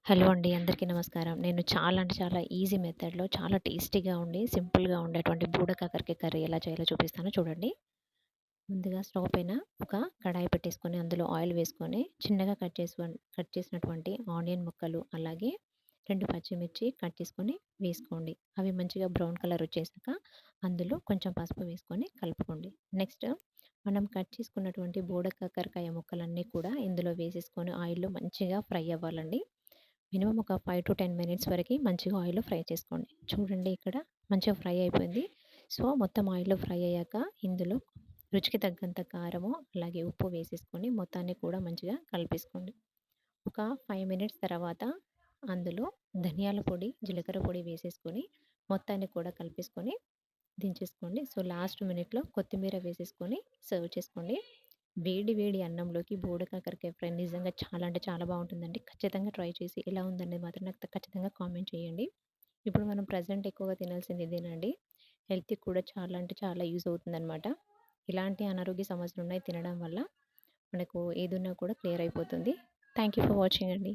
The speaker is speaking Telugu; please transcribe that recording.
హలో అండి. అందరికీ నమస్కారం. నేను చాలా అంటే చాలా ఈజీ మెథడ్‌లో చాలా టేస్టీగా ఉండి, సింపుల్‌గా ఉండేటువంటి బూడ కాకరకాయ కర్రీ ఎలా చేయాలో చూపిస్తాను చూడండి. ముందుగా స్టవ్ పైన ఒక కడాయి పెట్టేసుకొని, అందులో ఆయిల్ వేసుకొని, చిన్నగా కట్ చేసినటువంటి ఆనియన్ ముక్కలు, అలాగే 2 పచ్చిమిర్చి కట్ చేసుకొని వేసుకోండి. అవి మంచిగా బ్రౌన్ కలర్ వచ్చేసాక, అందులో కొంచెం పసుపు వేసుకొని కలుపుకోండి. నెక్స్ట్ మనం కట్ చేసుకున్నటువంటి బూడ కాకరకాయ ముక్కలన్నీ కూడా ఇందులో వేసేసుకొని ఆయిల్‌లో మంచిగా ఫ్రై అవ్వాలండి. మినిమమ్ ఒక 5-10 మినిట్స్ వరకి మంచిగా ఆయిల్‌లో ఫ్రై చేసుకోండి. చూడండి ఇక్కడ మంచిగా ఫ్రై అయిపోయింది. సో, మొత్తం ఆయిల్‌లో ఫ్రై అయ్యాక ఇందులో రుచికి తగ్గంత కారము, అలాగే ఉప్పు వేసేసుకొని మొత్తాన్ని కూడా మంచిగా కలిపేసుకోండి. ఒక 5 మినిట్స్ తర్వాత అందులో ధనియాల పొడి, జీలకర్ర పొడి వేసేసుకొని మొత్తాన్ని కూడా కలిపేసుకొని దించేసుకోండి. సో, లాస్ట్ మినిట్‌లో కొత్తిమీర వేసేసుకొని సర్వ్ చేసుకోండి. వేడి వేడి అన్నంలోకి బోడ కాకరకాయ ఫ్రై నిజంగా చాలా అంటే చాలా బావుంటుందండి. ఖచ్చితంగా ట్రై చేసి ఎలా ఉందనేది మాత్రం నాకు ఖచ్చితంగా కామెంట్ చేయండి. ఇప్పుడు మనం ప్రెజెంట్ ఎక్కువగా తినాల్సింది ఇదేనండి. హెల్త్‌కి కూడా చాలా అంటే చాలా యూజ్ అవుతుందనమాట. ఇలాంటి అనారోగ్య సమస్యలున్నాయి తినడం వల్ల మనకు ఏదున్నా కూడా క్లియర్ అయిపోతుంది. థాంక్ యూ ఫర్ వాచింగ్ అండి.